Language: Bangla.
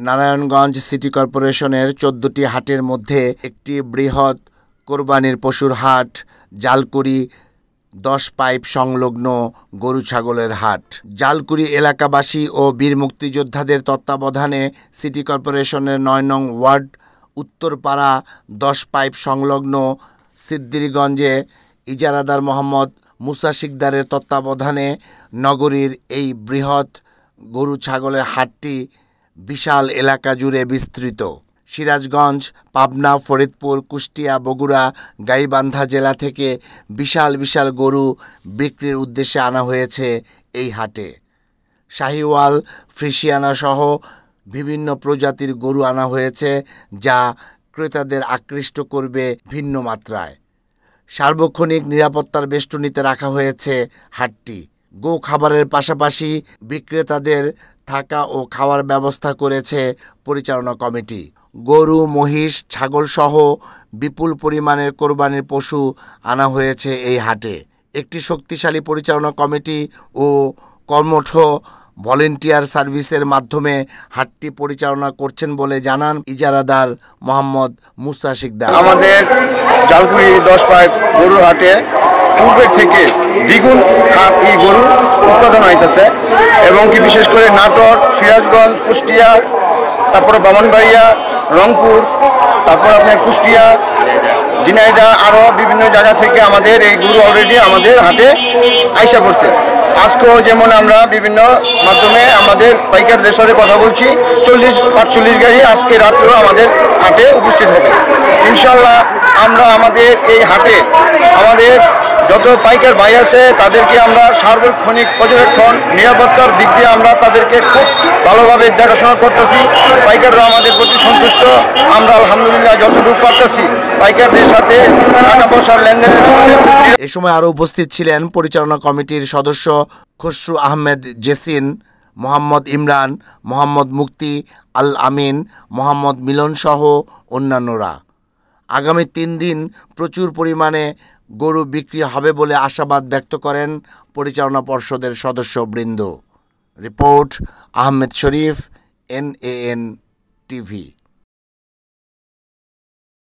নারায়ণগঞ্জ সিটি কর্পোরেশনের 14টি হাটের মধ্যে একটি বৃহৎ কোরবানির পশুর হাট জালকুড়ি 10 পাইপ সংলগ্ন গরু ছাগলের হাট। জালকুড়ি এলাকাবাসী ও বীর মুক্তিযোদ্ধাদের তত্ত্বাবধানে সিটি কর্পোরেশনের 9 নং ওয়ার্ড উত্তরপাড়া 10 পাইপ সংলগ্ন সিদ্দিরগঞ্জে ইজারাদার মোহাম্মদ মুসা শিকদারের তত্ত্বাবধানে নগরীর এই বৃহৎ গরু ছাগলের হাটটি বিশাল এলাকা জুড়ে বিস্তৃত। সিরাজগঞ্জ, পাবনা, ফরিদপুর, কুষ্টিয়া, বগুড়া, গাইবান্ধা জেলা থেকে বিশাল বিশাল গরু বিক্রির উদ্দেশ্যে আনা হয়েছে এই হাটে। শাহিওয়াল, ফ্রিশিয়ানা সহ বিভিন্ন প্রজাতির গরু আনা হয়েছে, যা ক্রেতাদের আকৃষ্ট করবে ভিন্ন মাত্রায়। সার্বক্ষণিক নিরাপত্তার বেষ্টনীতে রাখা হয়েছে হাটটি। গো খাবারের পাশাপাশি বিক্রেতাদের থাকা ও খাওয়ার ব্যবস্থা করেছে পরিচালনা কমিটি। গরু, মহিষ, ছাগল সহ বিপুল পরিমাণের কোরবানির পশু আনা হয়েছে এই হাটে। একটি শক্তিশালী পরিচালনা কমিটি ও কর্মঠ ভলেন্টিয়ার সার্ভিসের মাধ্যমে হাটটি পরিচালনা করছেন বলে জানান ইজারাদার মোহাম্মদ মুসা শিকদার। আমাদের জালকুড়ি 10 পাইপ গরুর হাটে পূর্বের থেকে দ্বিগুণ হাট এই গরুর উৎপাদন হইতেছে এবং কি বিশেষ করে নাটোর, সিরাজগঞ্জ, কুষ্টিয়া, তারপরে ব্রাহ্মণবাড়িয়া, রংপুর, তারপর আপনার কুষ্টিয়া, ঝিনাইদহ আরও বিভিন্ন জায়গা থেকে আমাদের এই গরু অলরেডি আমাদের হাটে আইসা করছে। আজকেও যেমন আমরা বিভিন্ন মাধ্যমে আমাদের পাইকারদের সাথে কথা বলছি, 40-45 গাড়ি আজকে রাত্রেও আমাদের হাটে উপস্থিত হবে ইনশাল্লাহ। আমরা আমাদের এই হাটে আমাদের যত পাইকার ভাই আছে তাদেরকে আমরা সার্বক্ষণিক পর্যবেক্ষণ নিরাপত্তার দিক দিয়ে আমরা তাদেরকে খুব ভালোভাবে দেখাশোনা করতেছি। পাইকাররা আমাদের প্রতি সন্তুষ্ট। আমরা আলহামদুলিল্লাহ যতটুকু পারতেছি পাইকারদের সাথে টাকা পয়সার লেনদেনের। এ সময় আরও উপস্থিত ছিলেন পরিচালনা কমিটির সদস্য খসরু আহমেদ জেসিন, মোহাম্মদ ইমরান, মোহাম্মদ মুক্তি, আল আমিন, মোহাম্মদ মিলন সহ অন্যান্যরা। আগামী 3 দিন প্রচুর পরিমাণে গরু বিক্রি হবে বলে আশাবাদ ব্যক্ত করেন পরিচালনা পর্ষদের সদস্যবৃন্দ। রিপোর্ট আহমেদ শরীফ, NAN TV।